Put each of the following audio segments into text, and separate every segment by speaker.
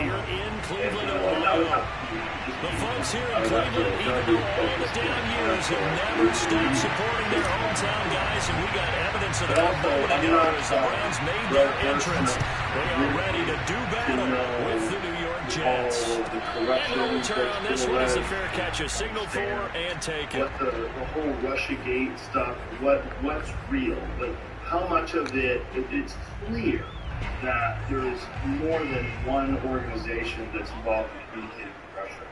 Speaker 1: here in Cleveland, Ohio. The folks here in Cleveland, even though all the down years, have never stopped supporting their hometown guys, and we got evidence of that moment ago as the Browns made their entrance. They are ready to do battle with the New York Jets. And no return on this one is a fair catch, a signal for and take it.
Speaker 2: The whole Russiagate stuff, what's real? Like, how much of it's clear that there is more than one organization that's involved in communicating with Russia.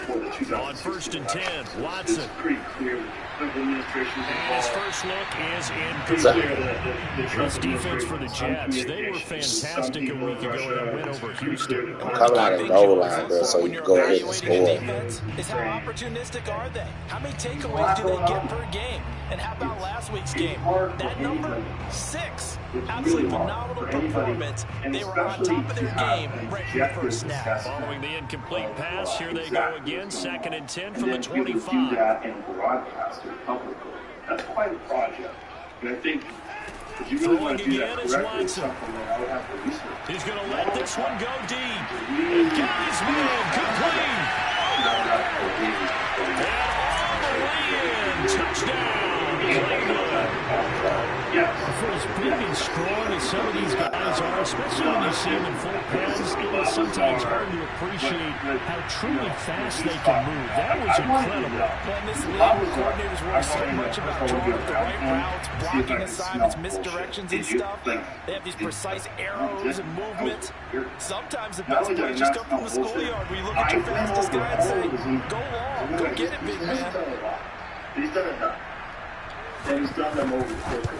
Speaker 2: For the 2016
Speaker 1: on first and 10, Watson.
Speaker 2: It's pretty clear that the administration is involved.
Speaker 1: His first look is incomplete. This defense for the Jets, they were fantastic a week ago in a win over Houston.
Speaker 3: Coming out of goal line, bro, so you can go ahead and score.
Speaker 4: Is how opportunistic are they? How many takeaways do they get per game? And how about last week's game? That number, 6. Absolutely phenomenal performance. They were on top of their game right from the first snap.
Speaker 1: Following the incomplete pass, here they go again. 2nd and 10 from the 25.
Speaker 2: Do that and broadcast it publicly. That's quite a project. And I think if you really want to do that correctly, it's something that I would have to research.
Speaker 1: He's going to let this one go deep. Guy's man, complete. And all the way in. Touchdown.
Speaker 5: For as big and strong as some of these guys are, especially when you see them in full pads, it is sometimes hard to appreciate how truly fast they can move. That was incredible.
Speaker 4: And this league, coordinators work so much about drawing up the right routes, blocking assignments, misdirections and stuff. They have these precise arrows and movements. Sometimes the best plays just come from the schoolyard where you look at your fastest guy and say, go long, go get it, big man.
Speaker 2: He's done it now. And he's done them over the course of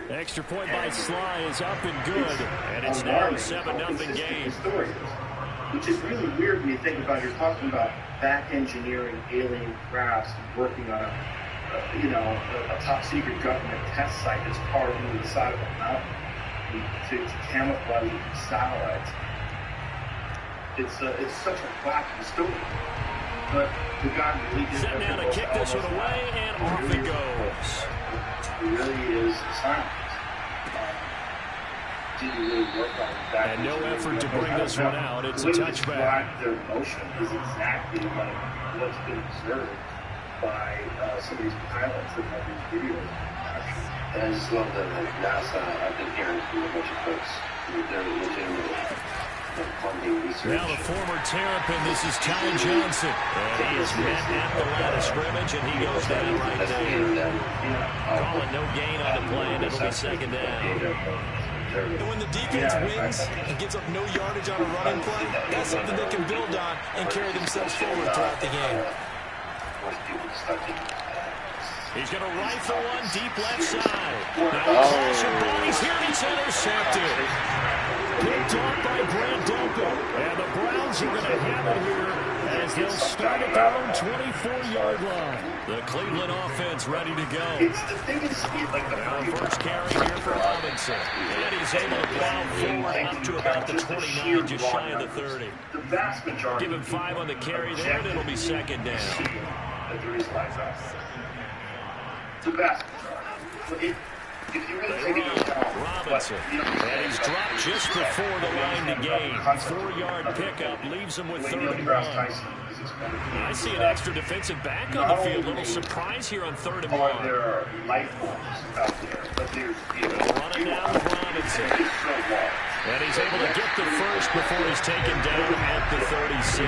Speaker 1: extra point by Sly is up and good. And it's now a 7-0 game.
Speaker 2: Which is really weird when you think about it. You're talking about back engineering alien crafts and working on a top secret government test site that's carved into the side of a mountain to camouflage satellites. It's such a wacky story. But the guy really did
Speaker 1: set now to kick this one away, and off it goes.
Speaker 2: It really is a science. Didn't really work on that.
Speaker 1: And no effort to bring this one out. It's a touchback.
Speaker 2: Their motion is exactly like what's been observed by some of these pilots that have these videos.
Speaker 6: And I just love that NASA, I've been hearing from a bunch of folks, they're legitimately
Speaker 1: now the former Terrapin, this is Ty Johnson. And he is met at the line of scrimmage, and he goes down right there. Calling no gain on the play, and it'll be 2nd down.
Speaker 4: And when the defense wins and gives up no yardage on a running play, that's something they can build on and carry themselves forward throughout the game.
Speaker 1: He's going to rifle one deep left side. Now the clash of bodies here, and it's intercepted. Picked off by Brad Delco. And the Browns are going to have it here as they'll start at their own 24-yard line. The Cleveland offense ready to go.
Speaker 2: It's the biggest like the
Speaker 1: first carry here for Robinson. And he's able to plow forward up to about the 29, just shy of the 30.
Speaker 2: The vast majority.
Speaker 1: Give him 5 on the carry there, and it'll be 2nd down.
Speaker 2: The vast majority. If you really take into account
Speaker 1: Robinson, and he's dropped just before the line to gain. 4-yard pickup leaves him with 31. I see an extra defensive back on the field. Little surprise here on 3rd and 1.
Speaker 2: There are life forms out there, but there's
Speaker 1: running down with Robinson. And he's able to get the first before he's taken down at the 36.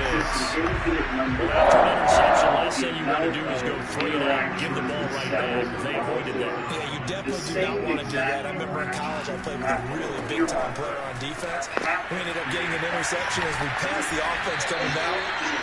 Speaker 1: Well, after an interception, last thing you want to do is go 3 and out, give the ball right back. They avoided that.
Speaker 4: Yeah, you definitely do not want to do that. I remember in college I played with a really big-time player on defense. We ended up getting an interception as we passed the offense coming down.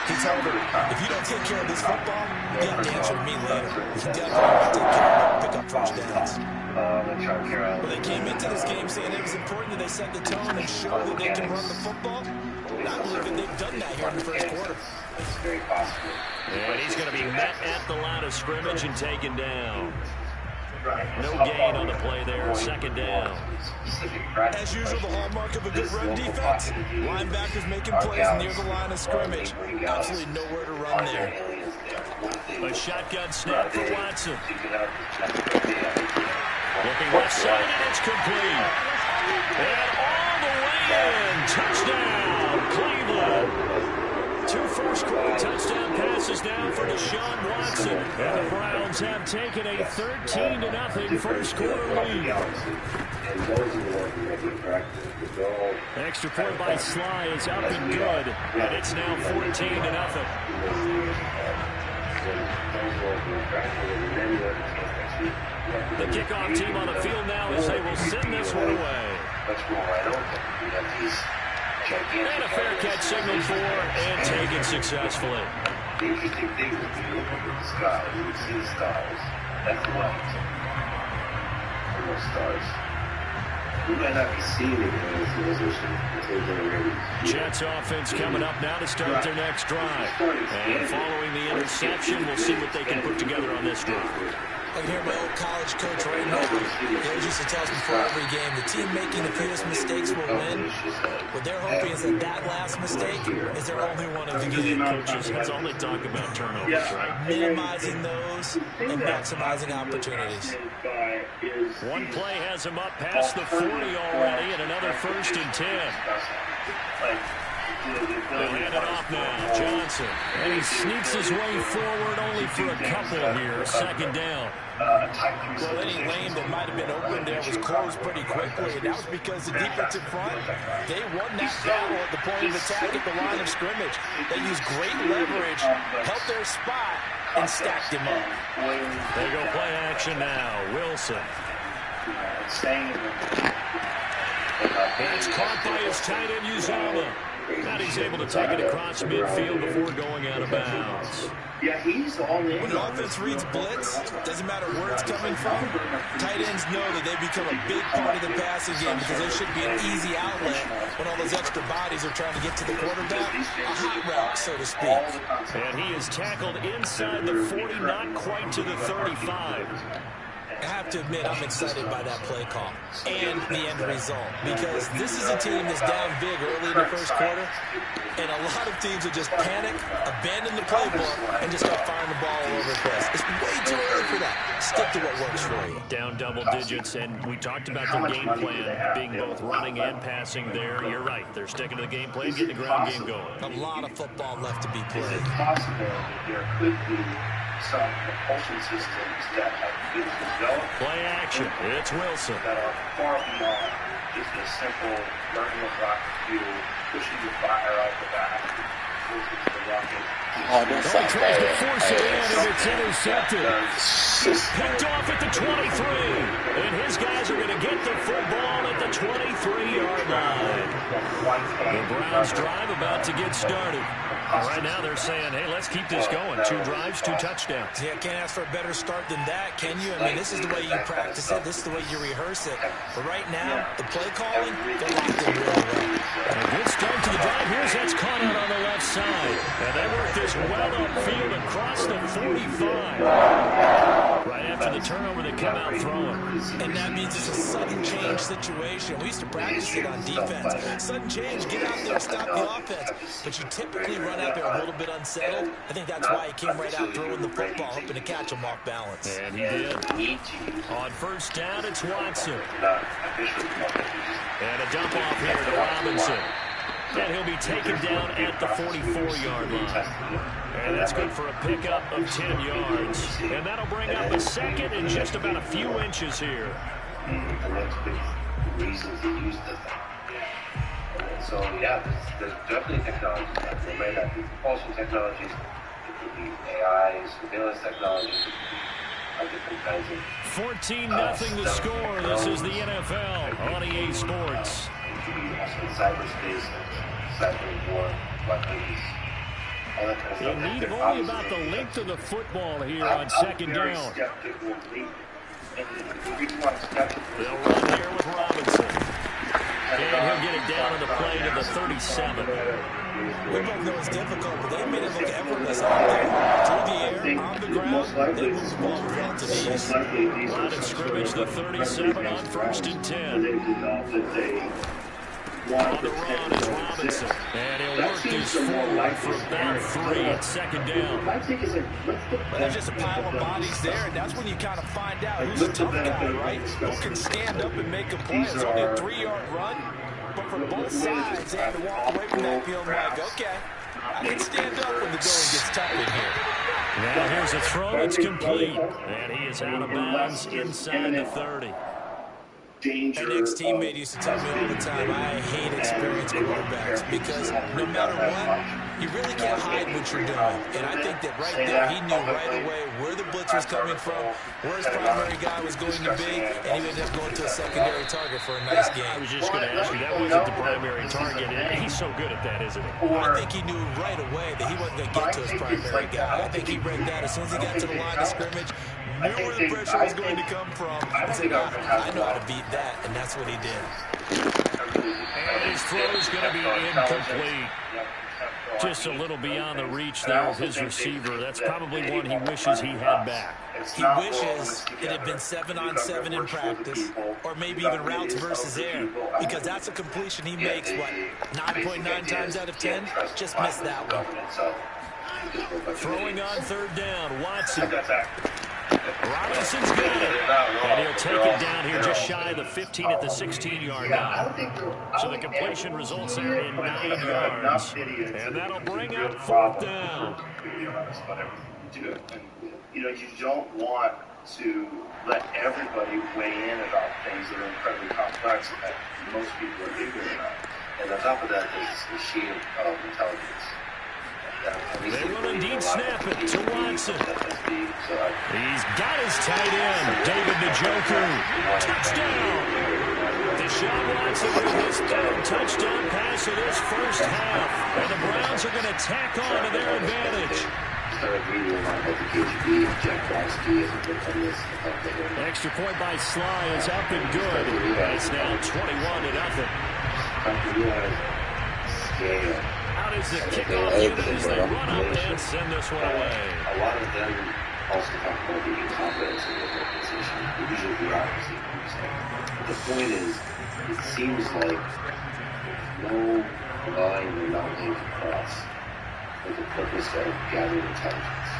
Speaker 4: He told her, if you don't take care of this football, you have to answer to me later. You definitely want to take care of it, pick up first downs. Well, they came into this game saying it was important that they set the tone and show that they can run the football. And I believe that they've done that here in the first quarter.
Speaker 6: It's very possible.
Speaker 1: And he's going to be met at the line of scrimmage and taken down. No gain on the play there, 2nd down.
Speaker 4: As usual, the hallmark of a good run defense. Linebackers making plays near the line of scrimmage. Absolutely nowhere to run there.
Speaker 1: A shotgun snap for Watson. Looking left side, and it's complete. And all the way in. Touchdown. first quarter touchdown passes now for Deshaun Watson. And the Browns have taken a 13-0 first quarter lead. Extra point by Sly is up and good. And it's now 14-0. The kickoff team on the field now as they will send this one away. And a fair catch signaled for and taken successfully.
Speaker 6: The interesting thing is when you look at the sky, you see the stars. That's light from those stars. We might not be seeing it in this civilization until they're ready.
Speaker 1: Jets offense coming up now to start their next drive. And following the interception, we'll see what they can put together on this drive.
Speaker 4: I can hear my old college coach right now. He always used to tell us before every game, the team making the fewest mistakes will win. What they're hoping is that last mistake is their only one of the game.
Speaker 1: Coaches, that's all they talk about, turnovers, right?
Speaker 4: Minimizing those and maximizing opportunities.
Speaker 1: One play has him up past the 40 already, and another 1st and 10. They'll hand it off now, Johnson. And he sneaks his way forward only for a couple here, 2nd down.
Speaker 4: Well, any lane that might have been open there was closed pretty quickly, and that was because the defensive front, they won that battle at the point of attack at the line of scrimmage. They used great leverage, helped their spot, and stacked him up.
Speaker 1: They go play action now. Wilson. And it's caught by his tight end, Uzama. And he's able to take it across midfield before going out of bounds.
Speaker 2: Yeah, he's all in.
Speaker 4: When the offense reads blitz, doesn't matter where it's coming from, tight ends know that they become a big part of the passing game because they should be an easy outlet when all those extra bodies are trying to get to the quarterback. A hot route, so to speak.
Speaker 1: And he is tackled inside the 40, not quite to the 35.
Speaker 4: I have to admit, I'm excited by that play call and the end result because this is a team that's down big early in the first quarter, and a lot of teams will just panic, abandon the playbook, and just start firing the ball all over the place. It's way too early for that. Stick to what works for you.
Speaker 1: Down double digits, and we talked about the game plan being both running and passing there. You're right. They're sticking to the game plan, getting the ground game going.
Speaker 4: A lot of football left to be played.
Speaker 6: Is it possible that there could be some propulsion systems that have been developed?
Speaker 1: Play action. It's Wilson.
Speaker 6: That are far beyond just a simple learning of rocket fuel, pushing the fire out the back, into the rocket.
Speaker 3: Oh, that
Speaker 1: He
Speaker 3: sounds
Speaker 1: tries to
Speaker 3: bad.
Speaker 1: force it in, and it's intercepted. Picked off at the 23. And his guys are going to get the football at the 23-yard line. The Browns drive about to get started. Right now they're saying, hey, let's keep this going. 2 drives, 2 touchdowns.
Speaker 4: Yeah, can't ask for a better start than that, can you? I mean, this is the way you practice it. This is the way you rehearse it. But right now, the play calling, they're locked in really well.
Speaker 1: And a good start to the drive. Here's that's caught out on the left side. And they work this well upfield across the 45. Right after the turnover, they come out throwing.
Speaker 4: And that means it's a sudden change situation. We used to practice it on defense. Sudden change, get out there, stop the offense. But you typically run out there a little bit unsettled. I think that's why he came right out throwing the football, hoping to catch him off balance.
Speaker 1: And he did. On first down, it's Watson. And a dump off here to Robinson. And he'll be taken down at the 44-yard line. And that's good for a pickup of 10 yards. And that'll bring up a second in just about a few inches here.
Speaker 6: Reasons to use the thing. So, yeah, there's definitely technology. There may not be propulsion technologies. It could be AI, surveillance technologies. Different kinds of
Speaker 1: 14-0 the score. This is the NFL on EA Sports.
Speaker 6: cyberspace, cyber war, weapons, all that kind of
Speaker 1: They
Speaker 6: stuff.
Speaker 1: need only about the length of the football here on 2nd down. They'll run here with Robinson. And he'll get it down to the play to the 37.
Speaker 4: We both know it's difficult, but they made it look effortless out there. Through the air, on the ground, they move the ball with relative ease.
Speaker 1: Line of scrimmage, the 37 on 1st and 10. On the run is Robinson. And he'll work this forward for about 3 at 2nd down.
Speaker 4: But there's just a pile of bodies there, and that's when you kind of find out who's a tough guy, right? Who can stand up and make a play. It's only a 3-yard run, but for both sides, they have to walk away from that feeling like, okay, And stand up when the going gets tough in here.
Speaker 1: Now here's a throw that's complete. And he is out of bounds inside the 30.
Speaker 4: My next teammate used to tell me all the time, I hate experienced quarterbacks because no matter what, you really can't hide what you're doing. And I think that right there, he knew right away where the blitz was coming from, where his primary guy was going to be, and he ended up going to a secondary target for a nice game.
Speaker 5: I was just going to ask you, that wasn't the primary target. And he's so good at that, isn't he?
Speaker 4: I think he knew right away that he wasn't going to get to his primary guy. I think he read that as soon as he got to the line of scrimmage, knew where the pressure was going to come from, and said, I know how to beat that, and that's what he did.
Speaker 1: And his throw is going to be incomplete. Just a little beyond the reach there of his receiver. That's probably one he wishes he had back.
Speaker 4: He wishes it had been 7-on-7 in practice, or maybe even routes versus air, because that's a completion he makes, what, 9.9 times out of 10? Just missed that one.
Speaker 1: Throwing on third down, Watson. Robinson's got it. And he'll take it down here just shy of the 15 at the 16-yard line. So the completion results there in 9 yards. And that'll bring up fourth down.
Speaker 2: You know, you don't want to let everybody weigh in about things that are incredibly complex that most people are ignorant about.
Speaker 6: And on top of that, there's this machine of intelligence.
Speaker 1: They will indeed snap it to Watson. He's got his tight end, David Njoku. Touchdown! Deshaun Watson with his third touchdown pass of this first half. And the Browns are going to tack on to their advantage. Extra point by Sly is up and good. It's now 21-0. Out is the kickoff unit as they run up and send this one away.
Speaker 6: A lot of them also talk about the incompetence in the organization. Usually bureaucracy. But the point is, it seems like no line will not leave across for the purpose of gathering intelligence.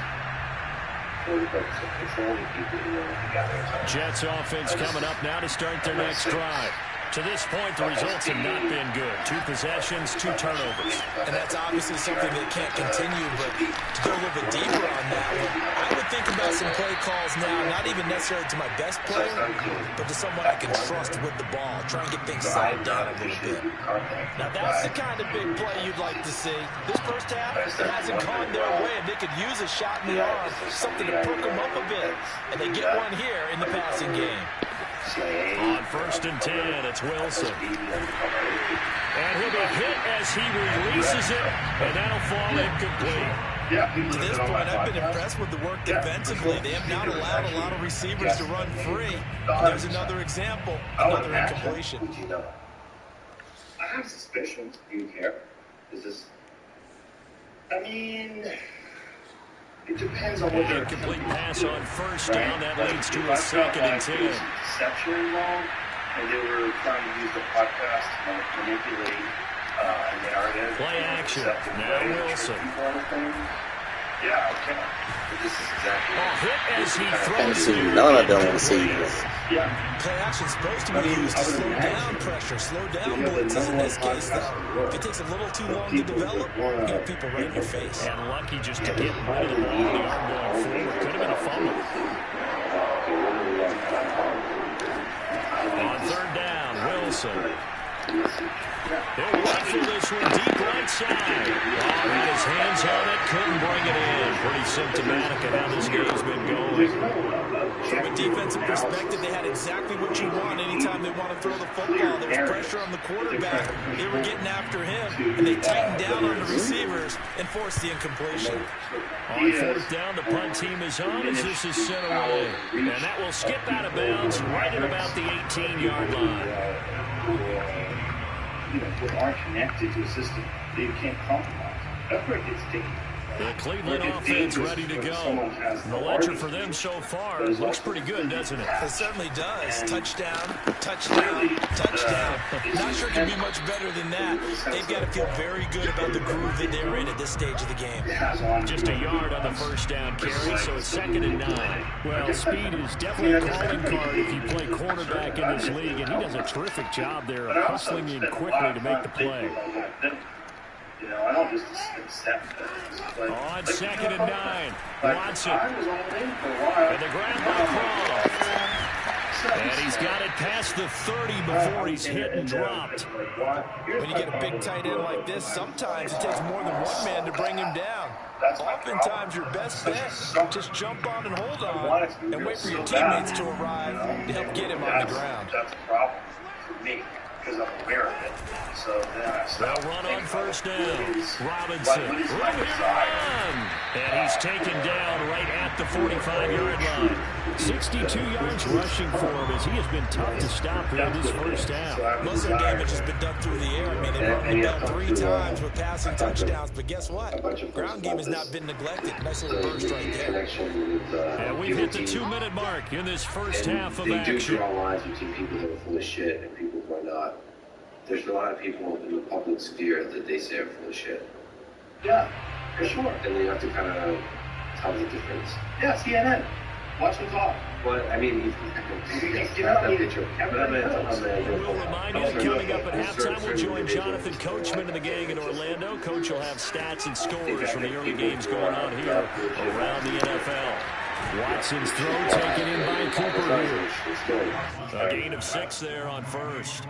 Speaker 6: For the purpose of controlling people who want to gather intelligence.
Speaker 1: Jets offense coming up now to start their next drive. To this point, the results have not been good. 2 possessions, 2 turnovers.
Speaker 4: And that's obviously something that can't continue, but to go a little bit deeper on that one, I would think about some play calls now, not even necessarily to my best player, but to someone I can trust with the ball, try and get things settled down a little bit. Now, that's the kind of big play you'd like to see. This first half, it hasn't gone their way, and they could use a shot in the arm, something to perk them up a bit. And they get one here in the passing game.
Speaker 1: On 1st and 10, it's Wilson. And he'll be hit as he releases it, and that'll fall incomplete.
Speaker 4: To this point, I've been impressed with the work defensively. They have not allowed a lot of receivers to run free. And there's another example, another incompletion.
Speaker 2: I have suspicions.
Speaker 6: Do you care? Is this...
Speaker 2: I mean... It depends on what they're...
Speaker 1: Incomplete pass on 1st down. That leads to a 2nd and 10.
Speaker 2: Exceptionally long, and they were trying to use the podcast to manipulate a narrative.
Speaker 1: Play action. Now Wilson.
Speaker 2: Yeah, okay.
Speaker 6: This is exactly...
Speaker 1: hit as he
Speaker 3: Can't
Speaker 1: throws
Speaker 3: see
Speaker 1: it.
Speaker 3: none of them want to see this.
Speaker 4: Play action's supposed to be used to slow down pressure, slow down blitzes. In this case, though, if it takes a little too long to develop, you get people right in your face.
Speaker 1: And lucky just to get rid of the ball with the arm going forward. Could have been a fumble. On 3rd down, Wilson. He'll rifle this one deep right side. Oh, had his hands on it, couldn't bring it in. Pretty symptomatic of how this game's been going.
Speaker 4: From a defensive perspective, they had exactly what you want anytime they want to throw the football. There was pressure on the quarterback. They were getting after him, and they tightened down on the receivers and forced the incompletion.
Speaker 1: On 4th down, the punt team is on as this is sent away. And that will skip out of bounds right at about the 18-yard line.
Speaker 2: You know, who aren't connected to a system that you can't compromise. That's where it gets dangerous.
Speaker 1: The Cleveland offense ready to go. The ledger for them so far looks pretty good, doesn't it?
Speaker 4: It certainly does. Touchdown, touchdown, touchdown. Not sure it can be much better than that. They've got to feel very good about the groove that they're in at this stage of the game.
Speaker 1: Just a yard on the 1st down carry, so it's 2nd and 9. Well, speed is definitely a calling card if you play quarterback in this league, and he does a terrific job there of hustling in quickly to make the play.
Speaker 2: I don't just accept things. But,
Speaker 1: on 2nd and 9. Watson.
Speaker 2: I was all in for a while.
Speaker 1: And the grab by Croft. And he's got it past the 30 before he's hit and dropped.
Speaker 4: When you get a big tight end like this, sometimes it takes more than one man to bring him down. Oftentimes, your best bet, just jump on and hold on and wait for your teammates to arrive to help get him on the ground.
Speaker 2: That's a problem for me because I'm aware of it. So then I stop.
Speaker 1: They'll run on first down. Robinson. And he's taken down right at the 45-yard line. 62 yards rushing for him as he has been tough to stop here in this first half.
Speaker 4: Muscle damage has been done through the air. I mean, they've run the ball 3 times with passing touchdowns. But guess what? Ground game has not been neglected. Nice little burst right there.
Speaker 1: And we've hit the 2-minute mark in this first half of
Speaker 6: they
Speaker 1: action.
Speaker 6: do draw lines between people that are full of shit and people who are not. There's a lot of people in the public sphere that they say are full of shit.
Speaker 2: Yeah, for sure.
Speaker 6: And you have to kind of tell the difference.
Speaker 2: Yeah, CNN. Watch them talk.
Speaker 6: But, I mean,
Speaker 2: you don't need it. Everybody knows.
Speaker 1: We'll remind you that coming up at halftime, we'll join Jonathan Coachman and the gang in Orlando. Coach will have stats and scores from the early games going on here around the NFL. Watson's throw taken in by Cooper here. A gain of 6 there on first.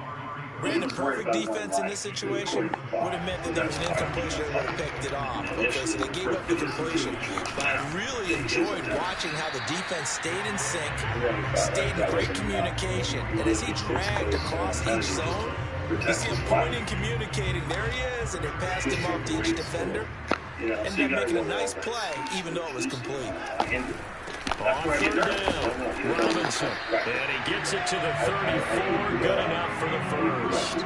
Speaker 4: Brandon, perfect defense in this situation would have meant that there was an incompletion that would have picked it off. Okay, so they gave up the completion. But I really enjoyed watching how the defense stayed in sync, stayed in great communication. And as he dragged across each zone, you see him pointing, communicating. There he is, and they passed him off to each defender. Ended up making a nice play, even though it was complete.
Speaker 1: On 3rd down, Robinson. And he gets it to the 34. Good enough for the first.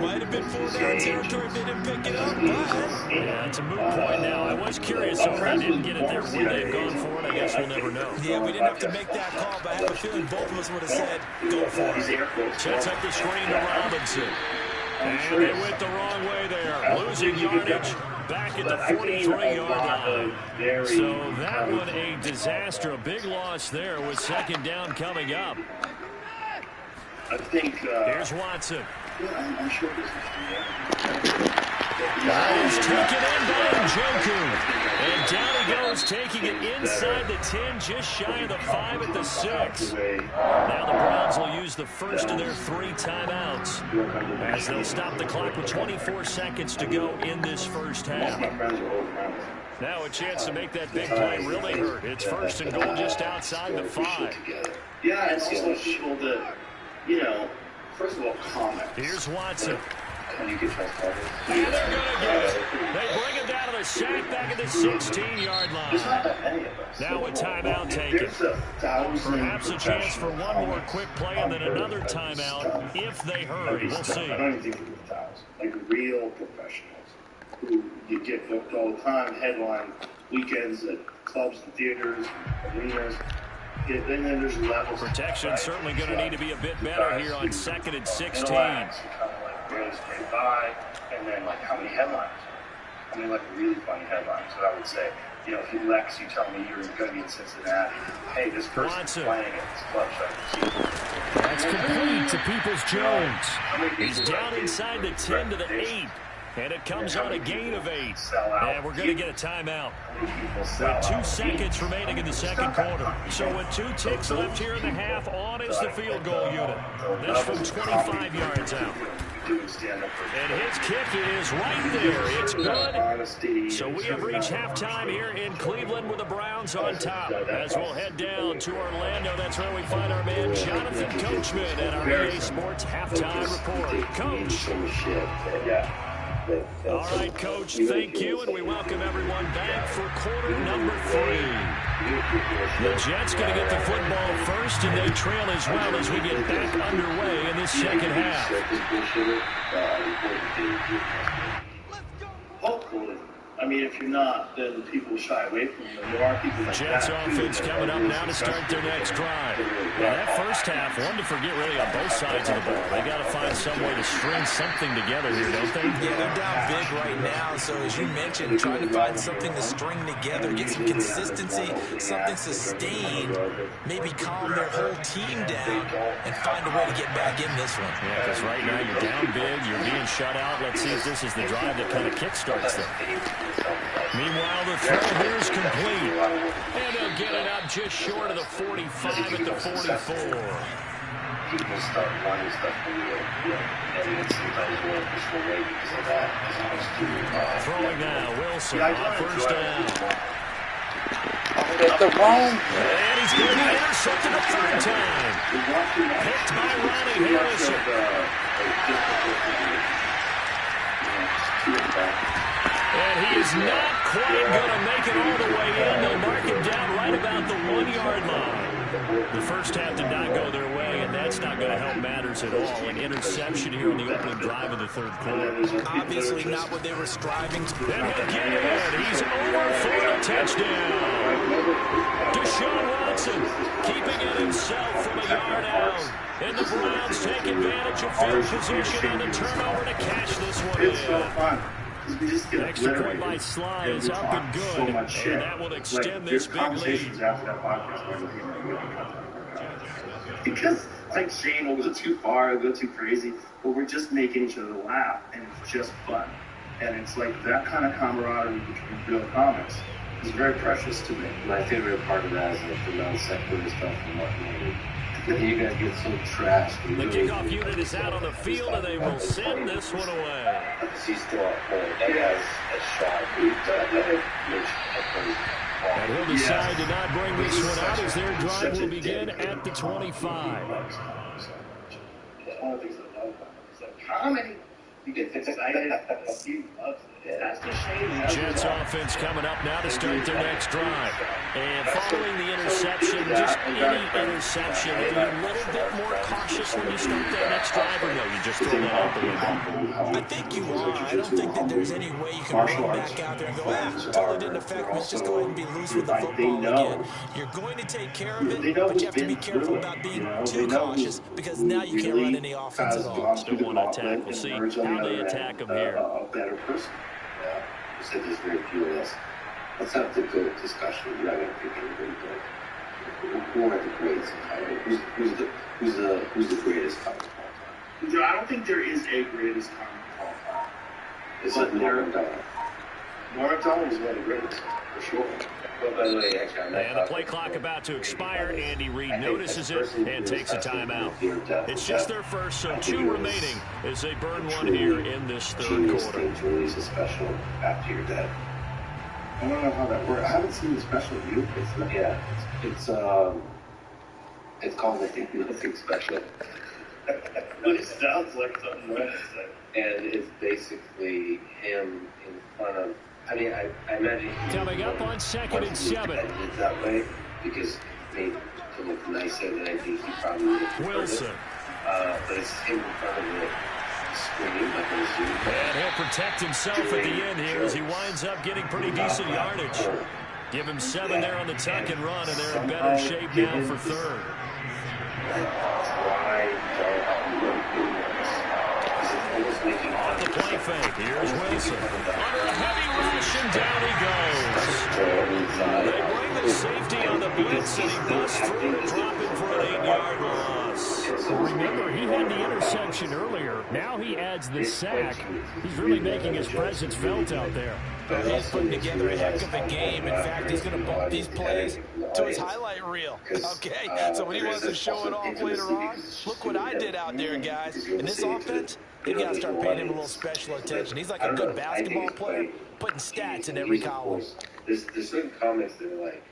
Speaker 4: Might have been 4-down territory if they didn't pick it up, but...
Speaker 1: Yeah, it's a moot point now. I was curious if they didn't get it there. Would they have gone for it? I guess we'll never know.
Speaker 4: Yeah, we didn't have to make that call, but I have a feeling both of us would have said, go for it.
Speaker 1: Sets up the screen to Robinson. And they went the wrong way there. Losing yardage. Back at the 43-yard line. So that one a disaster. A big loss there with 2nd down coming up.
Speaker 2: I think...
Speaker 1: Here's Watson.
Speaker 2: Yeah, I'm sure this is
Speaker 1: He's taken in by Njoku. And down he goes, taking it inside the 10, just shy of the 5 at the 6. Now the Browns will use the first of their 3 timeouts as they'll stop the clock with 24 seconds to go in this first half. Now a chance to make that big play really hurt. It's 1st and goal just outside the 5.
Speaker 2: Yeah, it's also people that, first of all, comment.
Speaker 1: Here's Watson.
Speaker 2: And you can trust others.
Speaker 1: And they're going to get it. They bring it down to the sack back at the 16-yard line.
Speaker 2: There's not that many of us.
Speaker 1: Now a timeout taken. Perhaps a chance for one more quick play and then another timeout if they hurry. We'll see.
Speaker 2: I don't even think it's 1,000. Like real professionals who you get booked all the time, headline weekends at clubs and theaters, arenas. And then there's levels.
Speaker 1: Protection certainly going to need to be a bit better here on 2nd and 16.
Speaker 2: Really straight by, and then like how many headlines? I mean, like really funny headlines. So I would say, if you Lex, you tell me you're going to be in Cincinnati. Hey, this person's playing at this club.
Speaker 1: That's complete to Peoples-Jones. He's down inside the 10 to the 8. And it comes on a gain of 8. And we're going to get a timeout. With 2 seconds remaining in the 2nd quarter. So with 2 ticks left here in the half, on is the field goal unit. This from 25 yards out. And his kick is right there. It's good. So we have reached halftime here in Cleveland with the Browns on top. As we'll head down to Orlando, that's where we find our man Jonathan Coachman at our EA Sports Halftime Report. Coach. All right, Coach, thank you, and we welcome everyone back for quarter number 3. The Jets going to get the football first, and they trail as well as we get back underway in this second half.
Speaker 2: Hopefully. I mean, if you're not, then people shy away from them. There are people like
Speaker 1: Jets offense coming up now to start their next drive. Now, that first half, one to forget really on both sides of the ball. They got to find some way to string something together here, don't they?
Speaker 4: Yeah, they're down big right now. So, as you mentioned, trying to find something to string together, get some consistency, something sustained, maybe calm their whole team down and find a way to get back in this one.
Speaker 1: Yeah, because right now you're down big, you're being shut out. Let's see if this is the drive that kind of kickstarts them. Meanwhile, the throw here is complete. And they'll get it up just short of the 45 at the 44.
Speaker 6: People start wanting stuff from you, and it's sometimes more personal way because of that, as opposed to
Speaker 1: throwing now, Wilson on first down.
Speaker 3: Get the wrong.
Speaker 1: And he's going to be intercepted a third time. Picked by Ronnie Harrison. And he is not quite going to make it all the way in. They'll mark him down right about the 1-yard line. The first half did not go their way, and that's not going to help matters at all. An interception here on the opening drive of the third quarter.
Speaker 4: Obviously not what they were striving to do.
Speaker 1: And he'll get it. He's over for a touchdown. Deshaun Watson keeping it himself from a yard out. And the Browns take advantage of field position on the turnover to cash this one in.
Speaker 2: It's so fun. We just get
Speaker 1: Extra point by Sly is up and good,
Speaker 2: so much shit.
Speaker 1: and that will extend this big lead.
Speaker 2: After that podcast because like Shane will go too far, go too crazy, but we're just making each other laugh, and it's just fun. And it's like that kind of camaraderie between real comics is very precious to me.
Speaker 6: My favorite part of that is like the non-sequitur stuff from Martin. You guys get so trashed.
Speaker 1: The kickoff unit is out on the field, and they will send this one away.
Speaker 6: He's still on point. That guy's a shot.
Speaker 1: And he'll decide to not bring this one out as their drive will begin at the 25.
Speaker 2: Comedy. You get excited. You love it. That's the shame.
Speaker 1: Jets offense coming up now to start their next drive. And following the interception, just any interception, are you a little bit more cautious when you start that next drive, or no, you just throw that out the window?
Speaker 4: I think you are. I don't think that there's any way you can run back out there and go, totally didn't affect me. Let's just go ahead and be loose with the football again. You're going to take care of it, but you have to be careful about being too cautious because now you can't run any offense at all.
Speaker 1: Still want to attack. We'll see how they attack them here.
Speaker 2: A better person.
Speaker 6: Yeah, you said there's very few of us. Let's have the good discussion. You're not going to pick anybody good. Who are the greats? Who's the greatest comic of all time?
Speaker 2: I don't think there is a greatest comic of all time.
Speaker 6: Is it Norm Macdonald?
Speaker 2: Norm Macdonald is one of the greatest, for sure.
Speaker 6: Well, by the way, actually,
Speaker 1: And the play clock about to expire. Andy Reid notices it and takes a timeout. It's just their first, so 2 remaining as they burn one here in this third quarter.
Speaker 6: To release a special after you're dead.
Speaker 2: I don't know how that works. I haven't seen the special view.
Speaker 6: It's called I think Nothing Special.
Speaker 2: But it sounds like something right.
Speaker 6: And it's basically him in front of. I mean, I imagine.
Speaker 1: Coming up on 2nd and 7.
Speaker 6: It's that way because it made to look nicer than I think he probably would have.
Speaker 1: Wilson.
Speaker 6: But it's him in front of the screen, like on Zoom.
Speaker 1: And he'll protect himself at the end here as he winds up getting pretty decent yardage. Give him 7 there on the tuck and run, and they're in better shape now for third. On the play fake, here's Wilson. Under a heavy rush, and down he goes. They bring the safety on the blitz, and he busts through to drop him for an 8-yard loss.
Speaker 5: Remember, he had the interception earlier. Now he adds the sack. He's really making his presence felt out there.
Speaker 4: He's putting together a heck of a game. In fact, he's going to bump these plays to his highlight reel. Okay, so when he wants to show it off later on, look what I did out there, guys. In this offense, you got to start paying him a little special attention. He's like a good basketball player, putting stats in every column.
Speaker 6: There's certain comments that are like,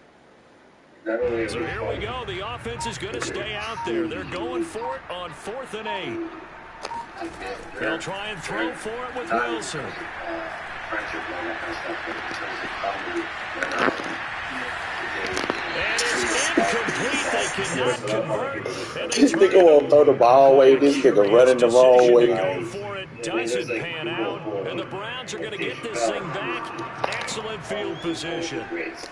Speaker 6: not only
Speaker 1: So here we go. The offense is going to stay out there. They're going for it on 4th and 8. They'll try and throw for it with Wilson. And it's incomplete. They cannot convert. And they
Speaker 3: This nigga won't throw the ball away. This nigga running the wrong way.
Speaker 1: Go for it. Doesn't pan out. And the Browns are going to get this thing back. Excellent field position.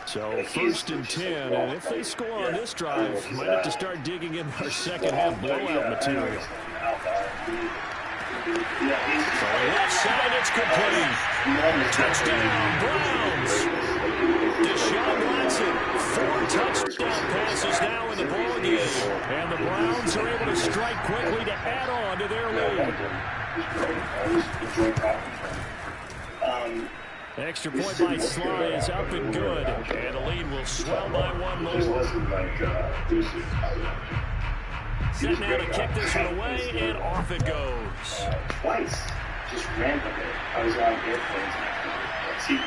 Speaker 5: So 1st and 10, and if they score on this drive, might have to start digging in their second half blowout material.
Speaker 1: So he left inside, it's complete. Touchdown, Browns. Deshaun Watson, 4 touchdown passes now in the ballgame. And the Browns are able to strike quickly to add on to their lead. Extra point by Sly is up and good. And the lead will swell by 1 more. Set now to kick this one away, and off it goes.
Speaker 2: Twice, just randomly. I was on airplanes. See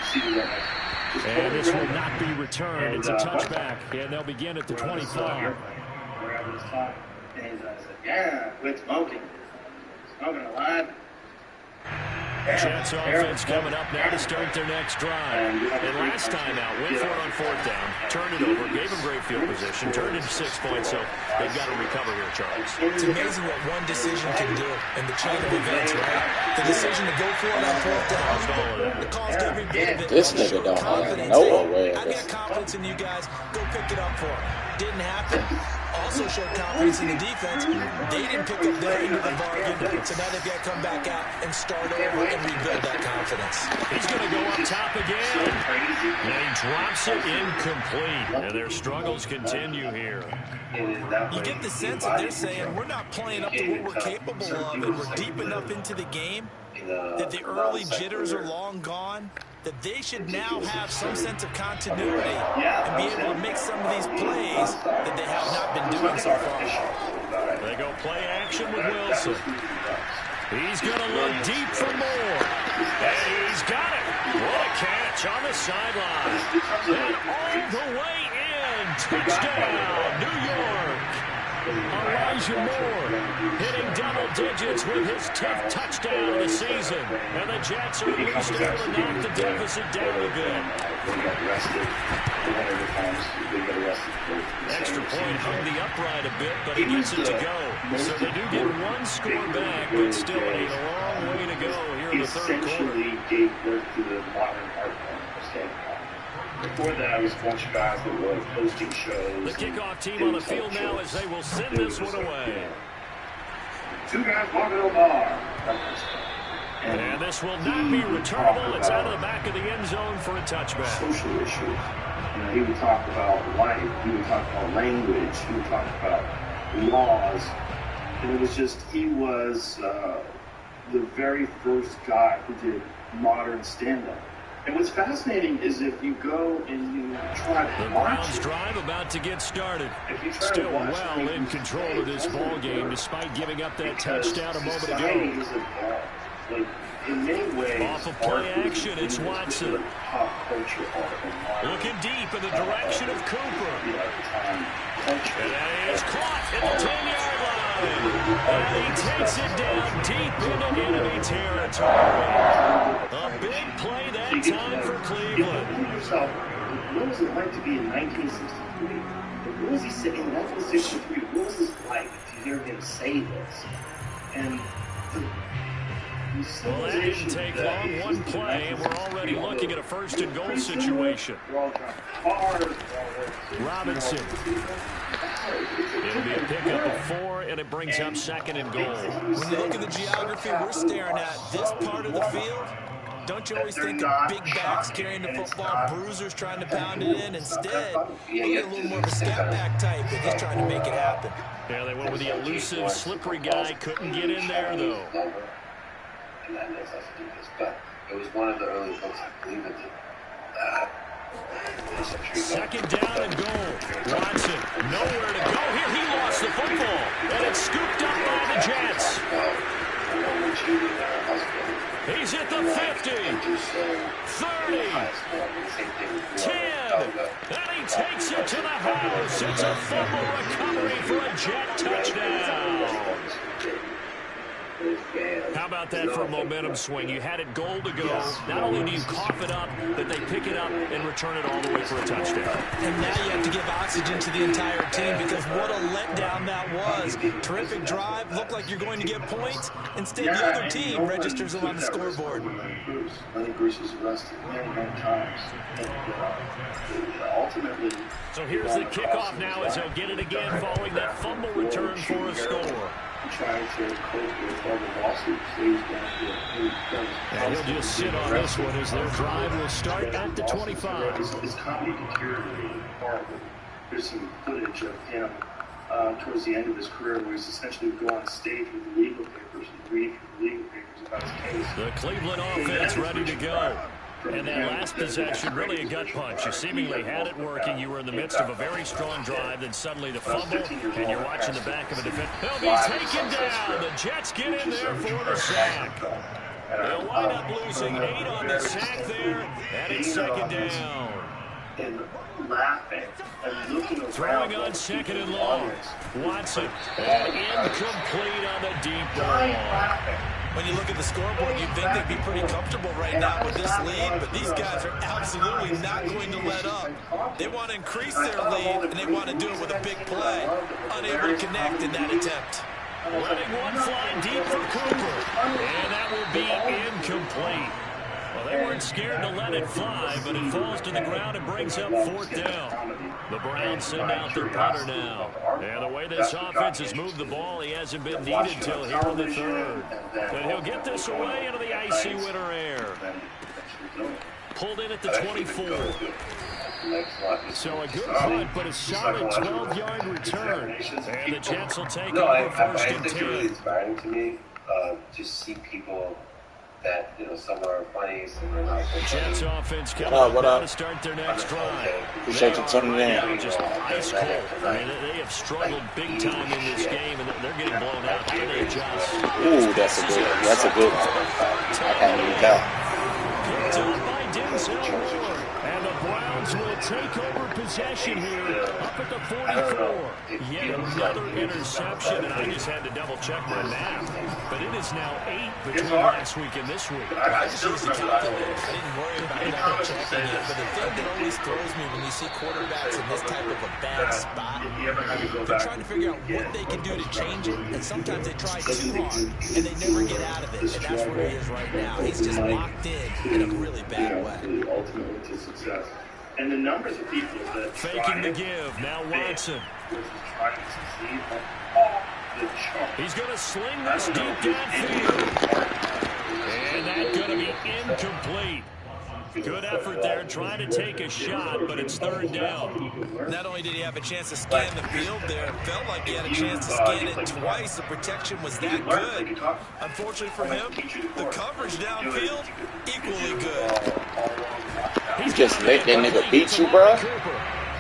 Speaker 1: and this will not be returned. It's a touchback, and they'll begin at the 25.
Speaker 2: And I said, yeah, quit smoking. Smoking a lot.
Speaker 1: Jets offense coming up now to start their next drive. And last time out, went for it on 4th down, turned it over, gave them great field position, turned into 6 points, so they've got to recover here, Charles.
Speaker 4: It's amazing what one decision can do in the chain of events, right? The decision to go for it on 4th down. The calls gave me a bit of it.
Speaker 3: This nigga don't have no awareness.
Speaker 4: I got confidence in you guys. Go pick it up for him. Didn't happen. Also showed confidence in the defense. They didn't pick up their end of the bargain, so now they've got to come back out and start over and rebuild that confidence.
Speaker 1: He's going to go up top again. And he drops it incomplete. And their struggles continue here.
Speaker 4: You get the sense that they're saying we're not playing up to what we're capable of, and we're deep enough into the game that the early jitters are long gone, that they should now have some sense of continuity and be able to make some of these plays that they have not been doing so far.
Speaker 1: They go play action with Wilson. He's going to look deep for more. And he's got it. What a catch on the sideline. And all the way in. Touchdown, New York. Elijah Moore hitting double digits with his 10th touchdown of the season. And the Jets are at least able to knock the deficit down a bit. Extra point hung the upright a bit, but he gets it to go. So they do get 1 score back, but still a long way to go here in the 3rd quarter.
Speaker 2: Essentially gave birth to the modern art form of stand-up. Before that, I was a bunch of guys that were hosting shows.
Speaker 1: The kickoff team on the field now as they will send this one away.
Speaker 2: 2 guys walking to a bar.
Speaker 1: And this will not be returnable. It's out of the back of the end zone for a touchback.
Speaker 2: Social issues. You know, he would talk about life. He would talk about language. He would talk about laws. And it was just, he was the very first guy who did modern stand-up. And what's fascinating is if you go and you try to
Speaker 1: the Browns drive about to get started. Still well in control of this ball game despite giving up that touchdown a moment ago.
Speaker 2: Like, in many ways,
Speaker 1: off of play action, it's Watson. Looking deep in the direction of Cooper. And that is caught at the 10-yard line. And he takes it down deep into enemy territory. A big play that time for Cleveland.
Speaker 2: What was it like to be in 1963? What was he saying in 1963? What was this like to hear him say this? And
Speaker 1: well, that didn't take long. 1 play, and we're already looking at a 1st and goal situation. Robinson. It'll be a pickup of 4, and it brings up 2nd and goal.
Speaker 4: When you look at the geography we're staring at, this part of the field, don't you always think of big backs carrying the football, bruisers trying to pound it in? Instead, we're a little more of a step back type, but just trying to make it happen.
Speaker 1: Yeah, they went with the elusive, slippery guy. Couldn't get in there, though.
Speaker 6: And that knows how to do this, but it was one of the early folks I believe in that.
Speaker 1: 2nd down and goal. Watson, nowhere to go here. He lost the football, and it's scooped up by the Jets. He's at the 50, 30, 10, and he takes it to the house. It's a fumble recovery for a Jet touchdown. How about that for a momentum swing? You had it goal to go. Not only do you cough it up, but they pick it up and return it all the way for a touchdown.
Speaker 4: And now you have to give oxygen to the entire team because what a letdown that was. Terrific drive. Looked like you're going to get points. Instead, the other team registers them on the scoreboard.
Speaker 2: Lenny Bruce was arrested many times. Ultimately.
Speaker 1: So here's the kickoff now as he'll get it again following that fumble return for a score.
Speaker 2: Trying to cope with all the lawsuits he was going to
Speaker 5: And he'll just sit on this one as their drive will start at the 25.
Speaker 2: His comedy deteriorated horribly. There's some footage of him towards the end of his career where he's essentially would go on stage with the legal papers and read from the legal papers about his case.
Speaker 1: The Cleveland offense ready to go. And that last possession, really a gut punch. You seemingly had it working. You were in the midst of a very strong drive, then suddenly the fumble, and you're watching the back of a defense. He'll be taken down. The Jets get in there for the sack. They'll wind up losing 8 on the sack there, and it's second down.
Speaker 2: And laughing and looking around.
Speaker 1: Throwing on second and long. Watson, and incomplete on the deep ball.
Speaker 4: When you look at the scoreboard, you'd think they'd be pretty comfortable right now with this lead, but these guys are absolutely not going to let up. They want to increase their lead, and they want to do it with a big play. Unable to connect in that attempt.
Speaker 1: Letting one fly deep for Cooper, and that will be incomplete. Well, they weren't scared to let it fly, but it falls to the ground and brings up 4th down. The Browns send out their punter now. And the way this offense has moved the ball, he hasn't been needed till here in the 3rd. But he'll get this away into the icy winter air. Pulled in at the 24. So a good punt, but a solid 12-yard return. And the Jets will take over 1st and 10.
Speaker 6: It's really inspiring to me to see people that, some are funny, some are not.
Speaker 1: Jets offense coming up to start their next drive.
Speaker 3: Appreciate you tuning in.
Speaker 1: Just ice cold. I mean, they have struggled big time in this game, and they're getting blown out. How do they adjust?
Speaker 3: Ooh, that's a good one. That's a good one. I can't read that.
Speaker 1: Picked up by Denzel Ward. And the Browns will take over possession here up at the 44. Yet another interception, and I just had to double-check my math. But it is now 8 between last week and this week.
Speaker 4: I just used the calculator. I didn't worry about double-checking it. But the thing that always throws me when you see quarterbacks in this type of a bad spot, they're trying to figure out what they can do to change it. And sometimes they try too hard, and they never get out of it. And that's where he is right now. He's just locked in a really bad way.
Speaker 2: Ultimately to success. And the numbers of people that
Speaker 1: faking the give. Now Watson. He's going to sling this deep downfield. And that's going to be incomplete. Good effort there, trying to take a shot, but it's 3rd down.
Speaker 4: Not only did he have a chance to scan the field there, it felt like he had a chance to scan it twice. The protection was that good. Unfortunately for him, the coverage downfield, equally good.
Speaker 3: You just let that nigga beat you, bro?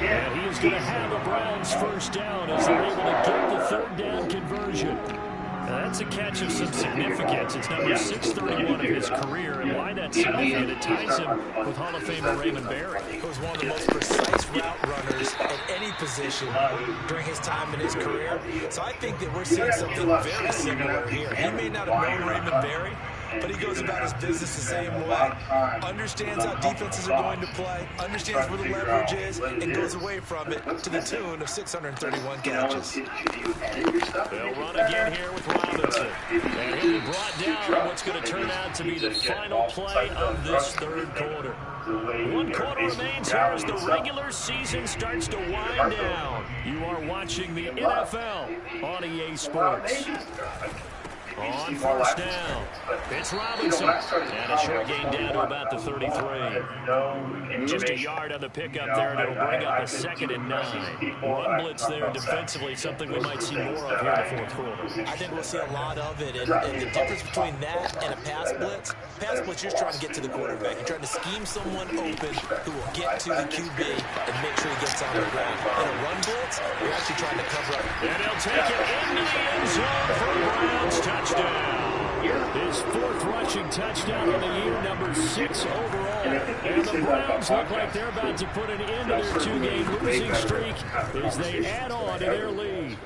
Speaker 5: And he is going to have the Browns 1st down as they're able to get the 3rd down conversion. Now that's a catch of some significance. It's number 631 of his career, and why that's significant, it ties him with Hall of Famer Raymond Berry.
Speaker 4: He was one of the most precise route runners at any position during his time in his career. So I think that we're seeing something very similar here. He may not have known Raymond Berry, but he goes about his business the same way. Understands how defenses are going to play, understands where the leverage is, and goes away from it to the tune of 631 catches.
Speaker 1: They'll run again here with Robinson. And he'll be brought down on what's going to turn out to be the final play of this 3rd quarter. 1 quarter remains here as the regular season starts to wind down. You are watching the NFL on EA Sports. On 1st down, it's Robinson, and a short gain down to about the 33. Just a yard on the pickup there, and it'll bring up a 2nd and 9. Run blitz there defensively, something we might see more of here in the 4th quarter.
Speaker 4: I think we'll see a lot of it, and the difference between that and a pass blitz, you're trying to get to the quarterback. You're trying to scheme someone open who will get to the QB and make sure he gets on the ground. In a run blitz, you're actually trying to cover up.
Speaker 1: And he'll take it into the end zone for a Browns touchdown. His 4th rushing touchdown of the year, number 6 overall. And the Browns look like they're about to put an end to their 2-game losing streak as they add on to their lead.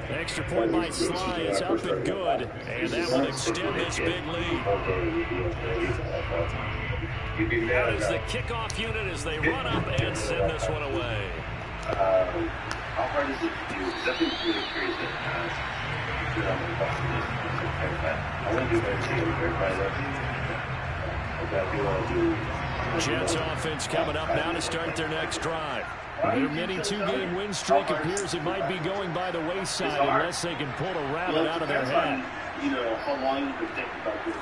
Speaker 1: Extra point by Sly is up and good, and that will extend this big lead. That is the kickoff unit as they run up and send this one away.
Speaker 6: How hard is it to do? Because I've been really curious I want to do better team.
Speaker 1: Jets offense coming up now to start their next drive. Their mini 2-game win streak appears it might be going by the wayside unless they can pull a rabbit out of their hat.
Speaker 2: How long you could think about this.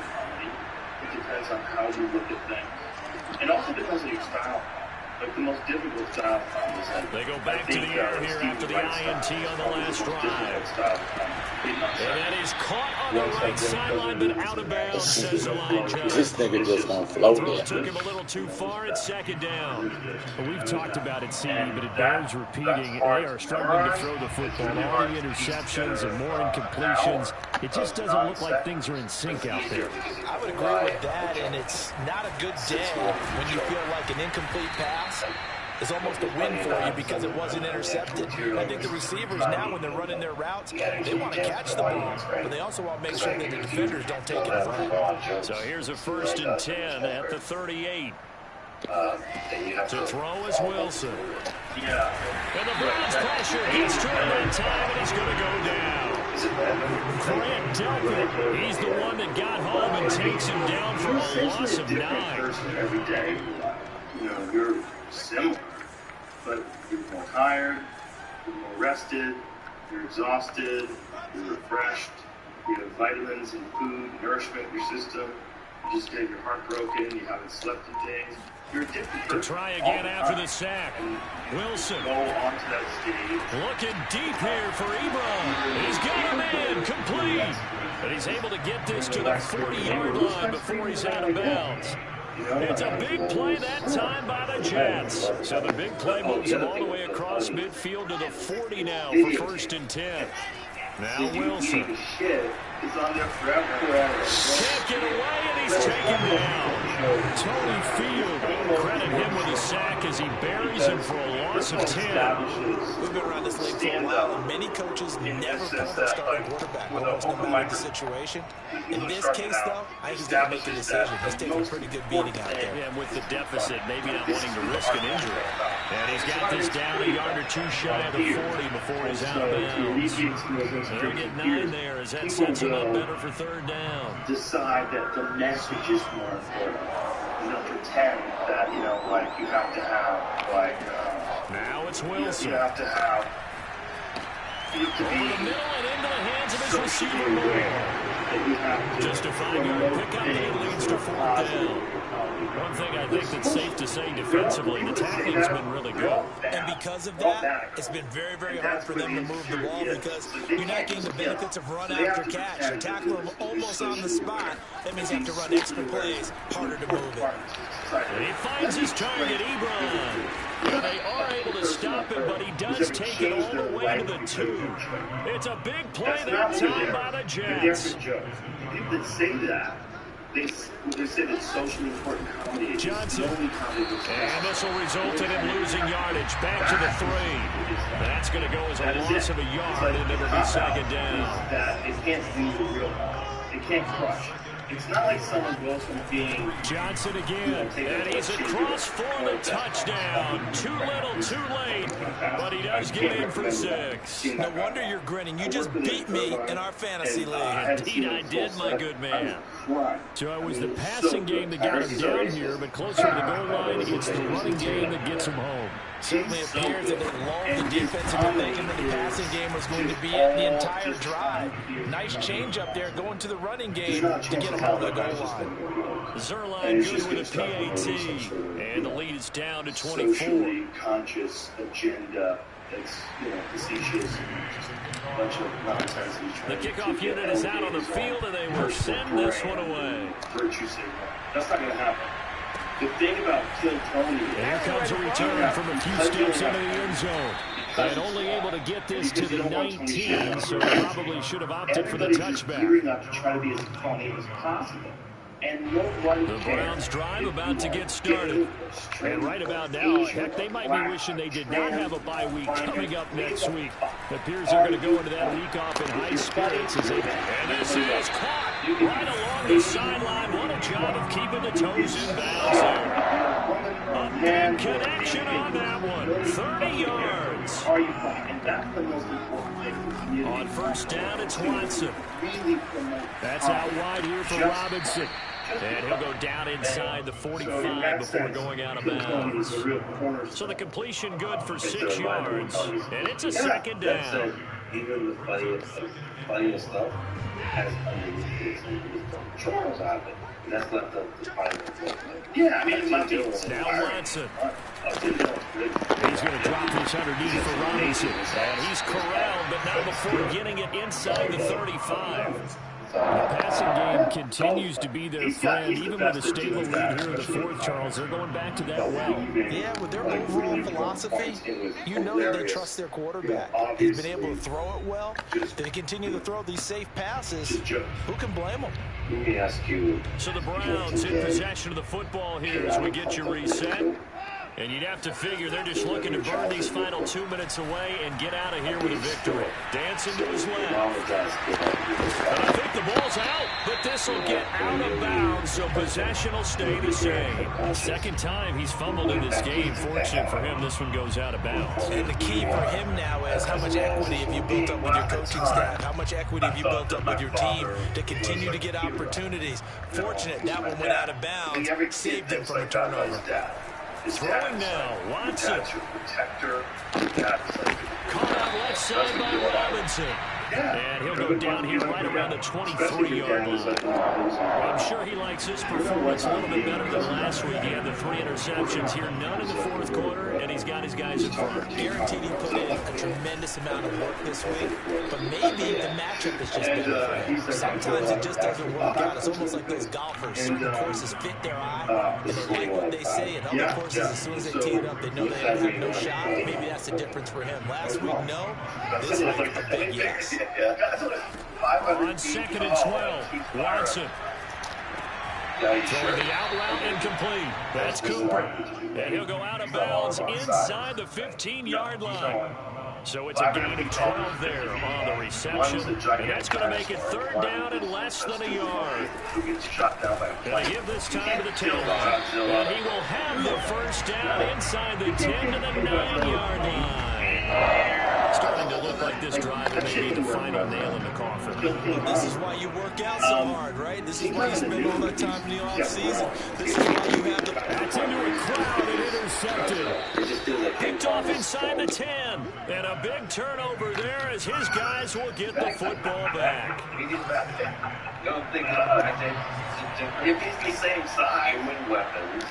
Speaker 2: how you look at things. And also because of your style. Like the most difficult style is like,
Speaker 5: they go back to the air here after the INT on the last drive. And that is caught on the right sideline, but out of bounds, says the line judge.
Speaker 3: This nigga just gonna float
Speaker 5: Throw
Speaker 3: there.
Speaker 5: took him a little too far at second down. Well, we've talked about it, CD, but it bears repeating. They are struggling to throw the football. All the interceptions and more incompletions. It just doesn't look like things are in sync out there.
Speaker 4: I would agree with that, and it's not a good day when you feel like an incomplete pass is almost a win for you because it wasn't intercepted. I think the receivers now, when they're running their routes, they want to catch the ball, but they also want to make sure that the defenders don't take it from.
Speaker 5: So here's a 1st and 10 at the 38. To throw is Wilson. And the Browns pressure gets to him that time, and he's going to go down. Grant Delpit, he's the one that got home and takes him down for a loss of 9.
Speaker 2: Every day, you know, you're similar, but you're more tired, you're more rested, you're exhausted, you're refreshed, you have vitamins and food, nourishment in your system, you just get your heart broken, you haven't slept in days. You're a different person.
Speaker 5: To try again after the sack. Wilson.
Speaker 2: Go onto that stage.
Speaker 5: Looking deep here for Ebron. He's got him in, complete. But he's able to get this to the 40-yard line before he's out of bounds. It's a big play that time by the Jets. So the big play moves him all the way across midfield to the 40 now for 1st and 10. Now Wilson.
Speaker 2: He's on there forever.
Speaker 5: Can't get away, and he's taken down. Tony Field, credit him with a sack as he buries him for a loss of 10.
Speaker 4: We've been around this league for a while, and many coaches never pull their starting quarterback, almost no matter the situation. In this case, though, I think he's going to make a decision. He's taking a pretty good beating out there.
Speaker 5: Yeah, and with the deficit, maybe not wanting to risk an injury. And he's got this down a yard or two shy of the 40 before he's out of bounds. They'll get 9 there as that sets him up better for 3rd down.
Speaker 2: Decide that the message is more important. You know, pretend that, you know, like you have to have, like,
Speaker 5: now it's Wilson.
Speaker 2: You have to have, you have to be
Speaker 5: over the middle and into the hands of his receiver Moore. Just a 5-yard pickup, and it leads to 4th down. One thing I think that's safe to say defensively, the tackling's been really good.
Speaker 4: And because of that, it's been very, very hard for them to move the ball because you're not getting the benefits of run after catch. You're tackling them almost on the spot. That means you have to run extra plays, harder to move it.
Speaker 5: And he finds his target, Ebron. And they are able to stop him, but he does take it all the way to the 2. It's a big play that time by the Jets.
Speaker 2: People that say that, they say that socially important comedy
Speaker 5: Johnson.
Speaker 2: is the only comedy.
Speaker 5: And this will result in him losing yardage. Back to the 3. That's going to go as a loss of a yard, and it'll be 2nd down.
Speaker 2: That it can't be the real. It can't crush. It's not like someone goes from being
Speaker 5: Johnson again, and he's across for the touchdown. Too little, too late, but he does get in for 6.
Speaker 4: No wonder you're grinning. You just beat me in our fantasy league.
Speaker 5: Indeed I did, my good man. So it was the passing game that got him down here, but closer to the goal line, it's the running game that gets him home.
Speaker 4: Certainly appears that they lulled the defense into thinking that the passing game was going to be it the entire drive. Nice change up there going to the running game to get him over the goal line.
Speaker 5: Zerline good with a PAT, and the lead is down to 24.
Speaker 2: Socially conscious agenda that's, you know, facetious. Bunch of nonsense.
Speaker 5: The kickoff unit is out on the field, and they will send this one away.
Speaker 2: Virtue signal. That's not going to happen. The thing about Kill Tony.
Speaker 5: Here comes a return from a few steps into the end zone. And only able to get this to the 19, so probably should have opted for the touchback.
Speaker 2: Gearing up to try to be as funny as possible. And nobody
Speaker 5: The Browns drive about to get started. And right about now, heck, they might be wishing they did not have a bye week coming up next week. It appears they're going to go into that week off in high spirits. And this is caught right along the sideline. What a job of keeping the toes in bounds there. A big connection on that one. 30 yards.
Speaker 2: Are you funny? And that's the most important thing.
Speaker 5: On 1st down, it's Watson. That's out wide here for Robinson. And he'll go down inside the 45 before going out of bounds. So the completion good for 6 yards. And it's a 2nd down.
Speaker 6: even the funniest stuff has underneath it some trolls out of it. And that's not the final result.
Speaker 2: Yeah, I mean, it might be.
Speaker 5: Now Watson. He's going to drop this underneath for Robinson. And he's corralled, but now before getting it inside the 35. The passing game continues to be their friend, even with a stable lead here in the fourth, Charles. They're going back to that well.
Speaker 4: Yeah, with their overall philosophy, you know that they trust their quarterback. He's been able to throw it well. They continue to throw these safe passes. Who can blame them?
Speaker 6: Let me ask you.
Speaker 5: So the Browns in possession of the football here as we get you reset. And you'd have to figure they're just looking to burn these final 2 minutes away and get out of here with a victory. Dancing to his left. And I think the ball's out, but this will get out of bounds, so possession will stay the same. Second time he's fumbled in this game. Fortunate for him, this one goes out of bounds.
Speaker 4: And the key for him now is how much equity have you built up with your coaching staff? How much equity have you built up with your team to continue to get opportunities? Fortunate that one went out of bounds, saved him from a turnover.
Speaker 5: Throwing now, Watson. Caught out left side by Robinson. And he'll go down here right around the 23-yard line. I'm sure he likes his performance a little bit better than last week. He had the 3 interceptions here, none in the fourth quarter, and he's got his guys in front.
Speaker 4: Guaranteed he put in a tremendous amount of work this week, but maybe the matchup is just better for him. Sometimes it just doesn't work out. It's almost like those golfers. Certain courses fit their eye, and they like what they say, and other courses, as soon as they tee it up, they know they have no shot. Maybe that's the difference for him. Last week, no. This week, a big yes.
Speaker 5: On 2nd and 12, Watson. Throwing the out route incomplete. That's Cooper. And he'll go out of bounds inside the 15-yard line. So it's a gain of 12 there on the reception. And that's going to make it 3rd down and less than a yard. Going to give this time to the tailback. And he will have the first down inside the 10 to the 9-yard line. Starting to look like this drive may be the final nail in the coffin.
Speaker 4: This is why you work out so hard, right? This is why you spend all that time in the offseason. This is why you have the...
Speaker 5: That's into a crowd and intercepted. Picked off inside the 10. And a big turnover there as his guys will get the football back.
Speaker 6: If he's the same size, win weapons.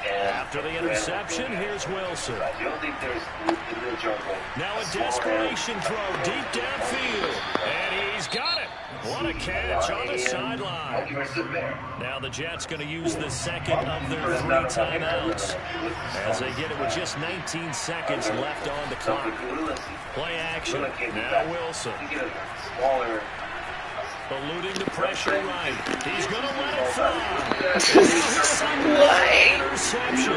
Speaker 5: After the interception, here's Wilson.
Speaker 6: I don't think there's the real jungle.
Speaker 5: Now a desperation throw deep downfield. And he's got it. What a catch on the sideline. Now the Jets going to use the second of their 3 timeouts as they get it with just 19 seconds left on the clock. Play action. Now Wilson. Eluding the pressure right. He's going to let it fly. Interception.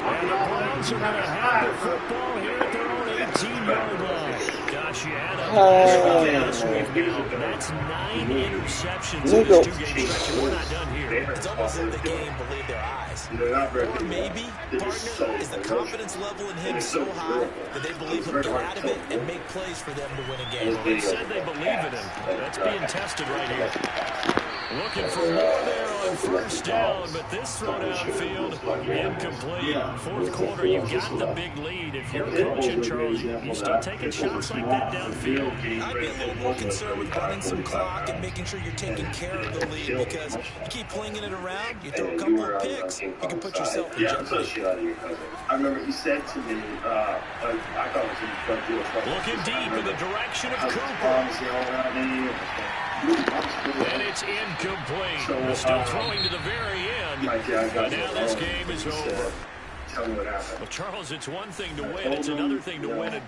Speaker 5: And the Browns are going to have the football here at their own 18-yard line. Gosh, you add up last week now. That's 9 interceptions in this 2-game stretch, and we're not done here.
Speaker 4: It's almost like the game believed their eyes. Or maybe, partner, is the confidence level in him so high that they believe he'll get out of it and make plays for them to win a game.
Speaker 5: Well, they said they believe in him. That's being tested right here. Looking for more there on first down, but this throw downfield, incomplete. Fourth quarter, you've got the big lead. If you're coaching, Charles, you still taking shots like that downfield?
Speaker 4: I'd be a little more concerned with running some clock and making sure you're taking care of the lead, because you keep flinging it around, you throw a couple of picks, you can put yourself in jeopardy.
Speaker 2: I remember he said to me, I thought it was
Speaker 5: looking deep in the direction of Cooper. And it's incomplete. We're still throwing to the very end. But now this game is over.
Speaker 2: Tell me what happened.
Speaker 5: Well, Charles, it's one thing to win. It's another thing to win it.